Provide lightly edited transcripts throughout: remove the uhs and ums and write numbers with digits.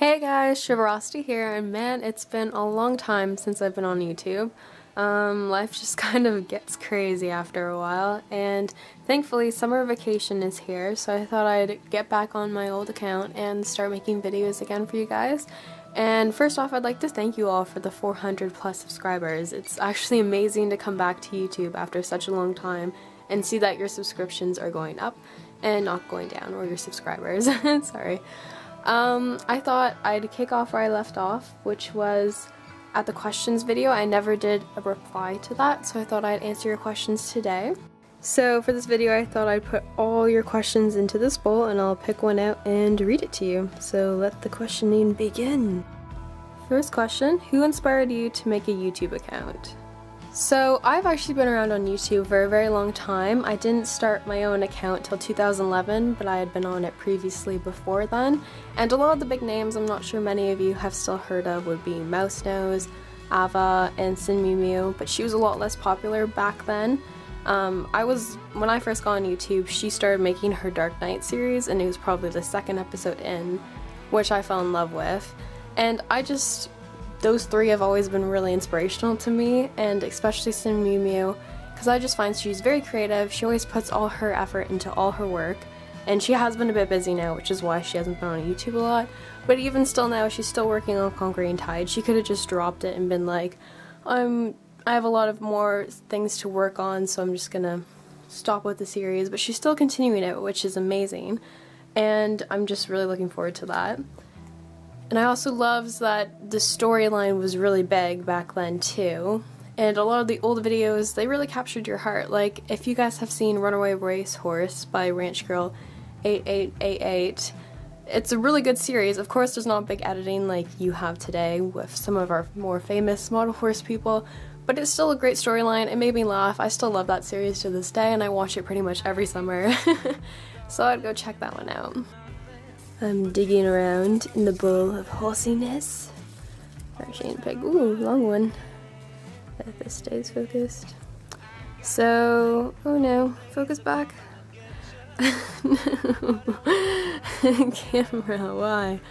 Hey guys, Shiverosity here, and man, it's been a long time since I've been on YouTube. Life just kind of gets crazy after a while, and thankfully summer vacation is here, so I thought I'd get back on my old account and start making videos again for you guys. And first off, I'd like to thank you all for the 400 plus subscribers. It's actually amazing to come back to YouTube after such a long time and see that your subscriptions are going up and not going down, or your subscribers. Sorry. I thought I'd kick off where I left off, which was at the questions video. I never did a reply to that, so I thought I'd answer your questions today. So for this video, I thought I'd put all your questions into this bowl and I'll pick one out and read it to you. So let the questioning begin. First question, who inspired you to make a YouTube account? So I've actually been around on YouTube for a very long time. I didn't start my own account till 2011, but I had been on it previously before then. And a lot of the big names I'm not sure many of you have still heard of would be Mouse Nose, Ava, and Sin Mew Mew, but she was a lot less popular back then. When I first got on YouTube, she started making her Dark Knight series, and it was probably the second episode in, which I fell in love with. And those three have always been really inspirational to me, and especially Sin Mew Mew, because I just find she's very creative. She always puts all her effort into all her work, and she has been a bit busy now, which is why she hasn't been on YouTube a lot, but even still now, she's still working on Conquering Tide. She could have just dropped it and been like, I have a lot of more things to work on, so I'm just gonna stop with the series, but she's still continuing it, which is amazing, and I'm just really looking forward to that. And I also love that the storyline was really big back then too, and a lot of the old videos, they really captured your heart. Like, if you guys have seen Runaway Racehorse by Ranch Girl 8888, it's a really good series. Of course, there's not big editing like you have today with some of our more famous model horse people, but it's still a great storyline. It made me laugh. I still love that series to this day, and I watch it pretty much every summer. So I'd go check that one out. I'm digging around in the bowl of horsiness. Shane Pig. Ooh, long one. If this stays focused. So, oh no, focus back. Camera, why?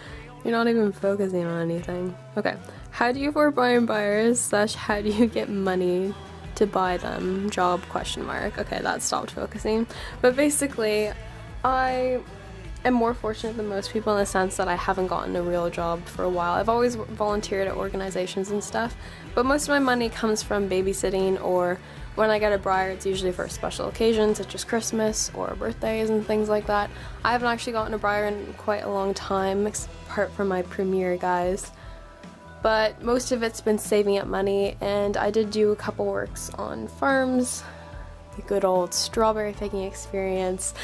You're not even focusing on anything. Okay, how do you afford buying buyers / how do you get money to buy them? Job question mark. Okay, that stopped focusing. But basically, I am more fortunate than most people in the sense that I haven't gotten a real job for a while. I've always volunteered at organizations and stuff, but most of my money comes from babysitting, or when I get a briar, it's usually for special occasions such as Christmas or birthdays and things like that. I haven't actually gotten a briar in quite a long time, apart from my premiere guys, but most of it's been saving up money, and I did do a couple works on farms, the good old strawberry picking experience.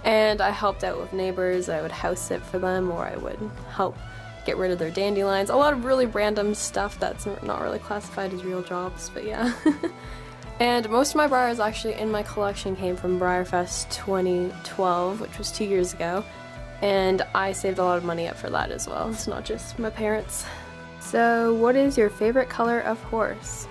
And I helped out with neighbors. I would house sit for them, or I would help get rid of their dandelions. A lot of really random stuff that's not really classified as real jobs, but yeah. And most of my briars actually in my collection came from Briarfest 2012, which was 2 years ago, and I saved a lot of money up for that as well. It's not just my parents. So what is your favorite color of horse?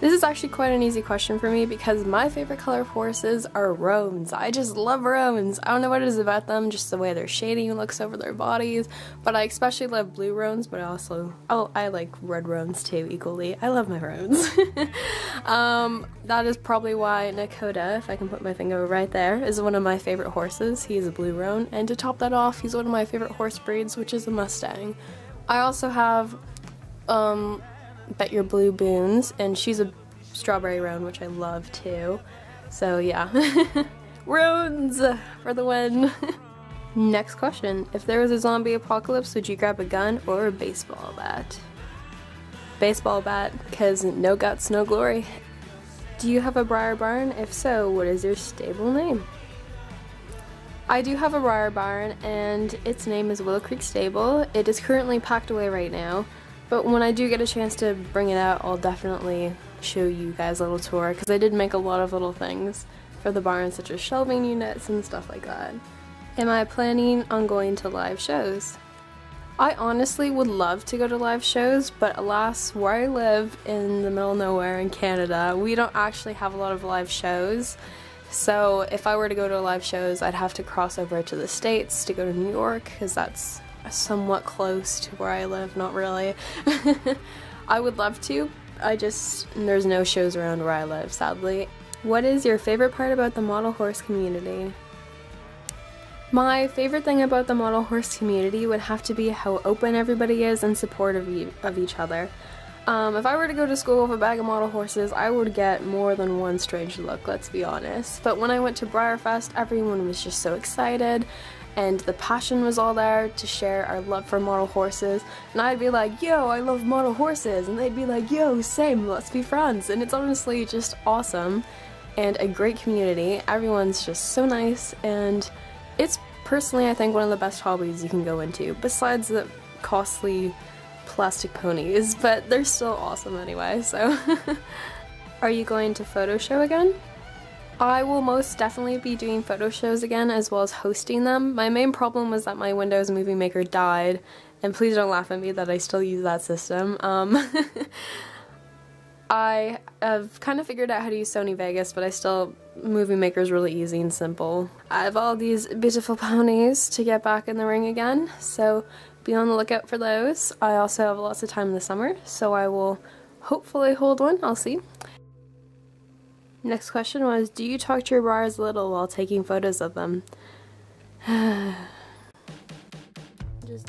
This is actually quite an easy question for me, because my favorite color of horses are roans. I just love roans. I don't know what it is about them, just the way their shading looks over their bodies, but I especially love blue roans, but I like red roans too equally. I love my roans. That is probably why Nakota, if I can put my finger right there, is one of my favorite horses. He is a blue roan, and to top that off, he's one of my favorite horse breeds, which is a Mustang. I also have Bet Your Blue Boons, and she's a strawberry roan, which I love too. So yeah. Roans for the win. Next question. If there was a zombie apocalypse, would you grab a gun or a baseball bat? Baseball bat, because no guts, no glory. Do you have a briar barn? If so, what is your stable name? I do have a briar barn, and its name is Willow Creek Stable. It is currently packed away right now, but when I do get a chance to bring it out, I'll definitely show you guys a little tour, because I did make a lot of little things for the barn, such as shelving units and stuff like that. Am I planning on going to live shows? I honestly would love to go to live shows, but alas, where I live in the middle of nowhere in Canada, we don't actually have a lot of live shows. So if I were to go to live shows, I'd have to cross over to the States to go to New York, because that's somewhat close to where I live, not really. I would love to, there's no shows around where I live, sadly. What is your favorite part about the model horse community? My favorite thing about the model horse community would have to be how open everybody is and supportive of each other. If I were to go to school with a bag of model horses, I would get more than one strange look, let's be honest. But when I went to Briarfest, everyone was just so excited, and the passion was all there to share our love for model horses. And I'd be like, yo, I love model horses, and they'd be like, yo, same, let's be friends. And it's honestly just awesome, and a great community. Everyone's just so nice, and it's personally, I think, one of the best hobbies you can go into, besides the costly plastic ponies, but they're still awesome anyway, so. Are you going to photo show again? I will most definitely be doing photo shows again, as well as hosting them. My main problem was that my Windows Movie Maker died, and please don't laugh at me that I still use that system. I have kind of figured out how to use Sony Vegas, but Movie Maker is really easy and simple. I have all these beautiful ponies to get back in the ring again, so be on the lookout for those. I also have lots of time in the summer, so I will hopefully hold one. I'll see. Next question was, do you talk to your briars a little while taking photos of them? Just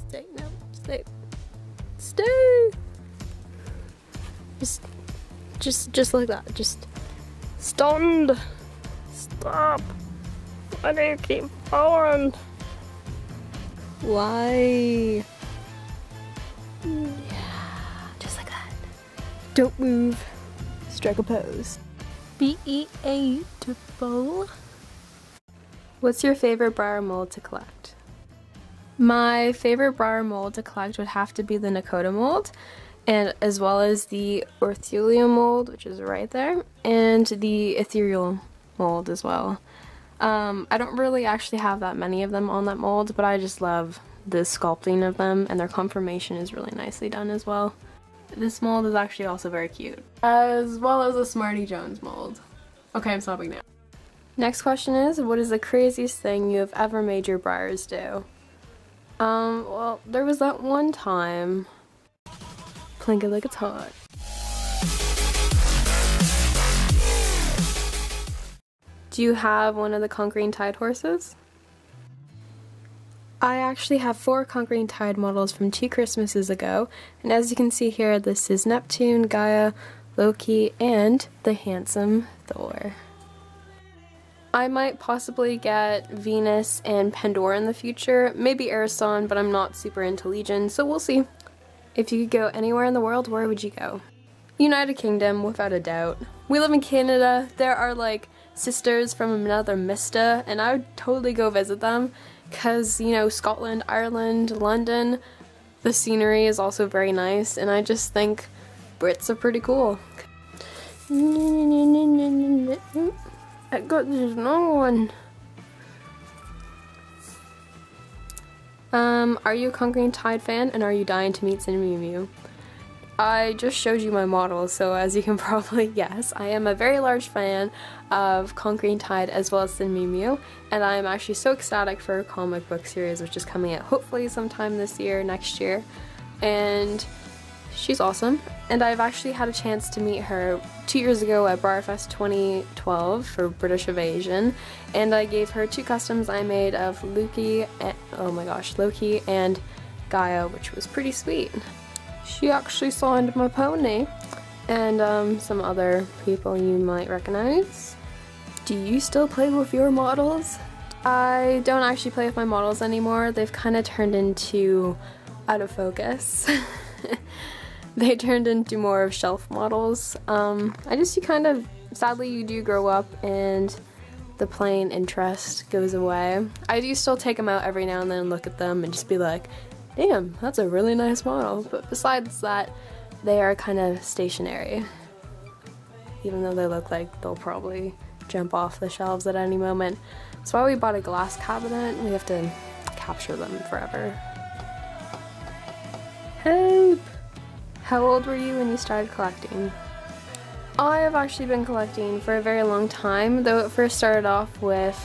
stay now. Stay. Stay! Just like that. Just stunned. Stop. Why do you keep following? Why? Yeah, just like that. Don't move. Strike a pose. Beautiful. What's your favorite briar mold to collect? My favorite briar mold to collect would have to be the Nakota mold, and as well as the Orthulea mold, which is right there, and the Ethereal mold as well. I don't really actually have that many of them on that mold, but I just love the sculpting of them, and their conformation is really nicely done as well. This mold is actually also very cute, as well as a Smarty Jones mold. Okay, I'm stopping now. Next question is, what is the craziest thing you have ever made your briars do? Well, there was that one time. Plink it like it's hot. Do you have one of the Conquering Tide horses? I actually have 4 Conquering Tide models from 2 Christmases ago, and as you can see here, this is Neptune, Gaia, Loki, and the handsome Thor. I might possibly get Venus and Pandora in the future, maybe Erison, but I'm not super into Legion, so we'll see. If you could go anywhere in the world, where would you go? United Kingdom, without a doubt. We live in Canada, there are like sisters from another Mista, and I would totally go visit them. Because, you know, Scotland, Ireland, London, the scenery is also very nice, and I just think Brits are pretty cool. I got this long one. Are you a Conquering Tide fan, and are you dying to meet Sin Mew Mew? I just showed you my models, so as you can probably guess, I am a very large fan of Conquering Tide as well as Sin Mew Mew, and I am actually so ecstatic for a comic book series which is coming out hopefully sometime this year, next year, and she's awesome. And I've actually had a chance to meet her 2 years ago at Briarfest 2012 for British Invasion, and I gave her 2 customs I made of Loki and Gaia, which was pretty sweet. She actually signed my pony, and some other people you might recognize. Do you still play with your models? I don't actually play with my models anymore. They've kind of turned into out of focus. They turned into more of shelf models. Sadly you do grow up and the playing interest goes away. I do still take them out every now and then and look at them and just be like, damn, that's a really nice model. But besides that, they are kind of stationary. Even though they look like they'll probably jump off the shelves at any moment. That's why we bought a glass cabinet. We have to capture them forever. Help! How old were you when you started collecting? I have actually been collecting for a very long time, though it first started off with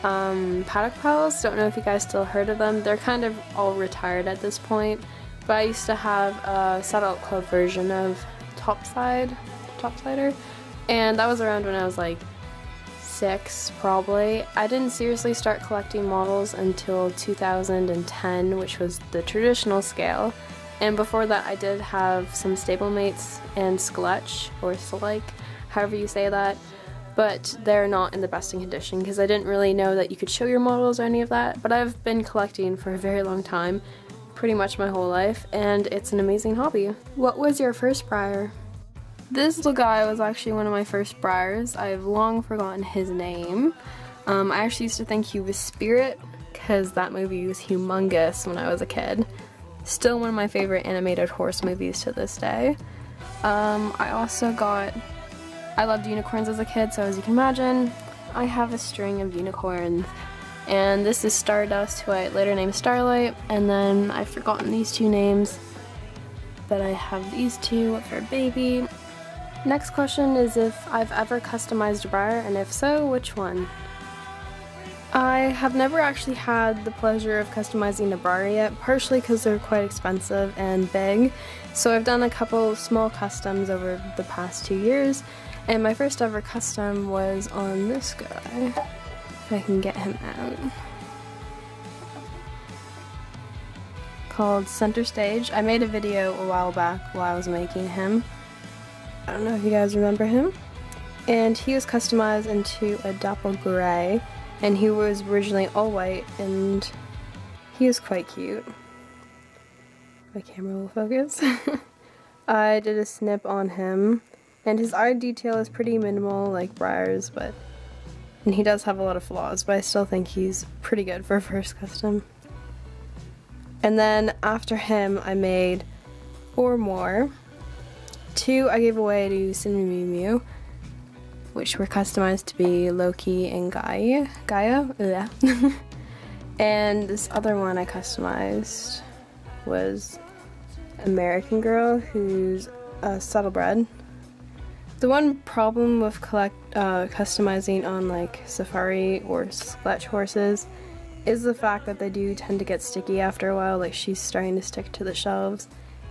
Paddock Pals, don't know if you guys still heard of them. They're kind of all retired at this point, but I used to have a Saddle Club version of Topsider, and that was around when I was like 6 probably. I didn't seriously start collecting models until 2010, which was the traditional scale, and before that I did have some stablemates and Skletch, or Selike, however you say that, but they're not in the best in condition because I didn't really know that you could show your models or any of that. But I've been collecting for a very long time, pretty much my whole life, and it's an amazing hobby. What was your first Briar? This little guy was actually one of my first Briars. I've long forgotten his name. I actually used to think he was Spirit because that movie was humongous when I was a kid. Still one of my favorite animated horse movies to this day. I loved unicorns as a kid, so as you can imagine, I have a string of unicorns. And this is Stardust, who I later named Starlight, and then I've forgotten these two names, but I have these two for baby. Next question is if I've ever customized a Briar, and if so, which one? I have never actually had the pleasure of customizing a Briar yet, partially because they're quite expensive and big, so I've done a couple small customs over the past 2 years. And my first ever custom was on this guy, if I can get him out, called Center Stage. I made a video a while back while I was making him. I don't know if you guys remember him. And he was customized into a dapple gray, and he was originally all white, and he was quite cute. My camera will focus. I did a snip on him. And his eye detail is pretty minimal, like Briar's, and he does have a lot of flaws, but I still think he's pretty good for a first custom. And then after him, I made 4 more. 2 I gave away to Cinnamon Mew Mew, which were customized to be Loki and Gaia. Yeah. And this other one I customized was American Girl, who's a saddlebred. The one problem with customizing on like safari or Skletch horses is the fact that they do tend to get sticky after a while, like she's starting to stick to the shelves.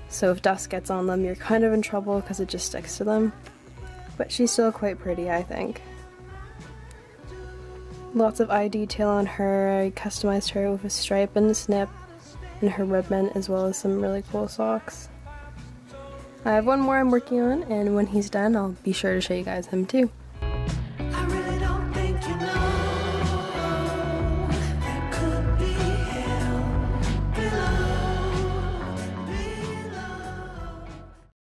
So if dust gets on them, you're kind of in trouble because it just sticks to them. But she's still quite pretty, I think. Lots of eye detail on her. I customized her with a stripe and a snip and her ribbon, as well as some really cool socks. I have one more I'm working on, and when he's done, I'll be sure to show you guys him too.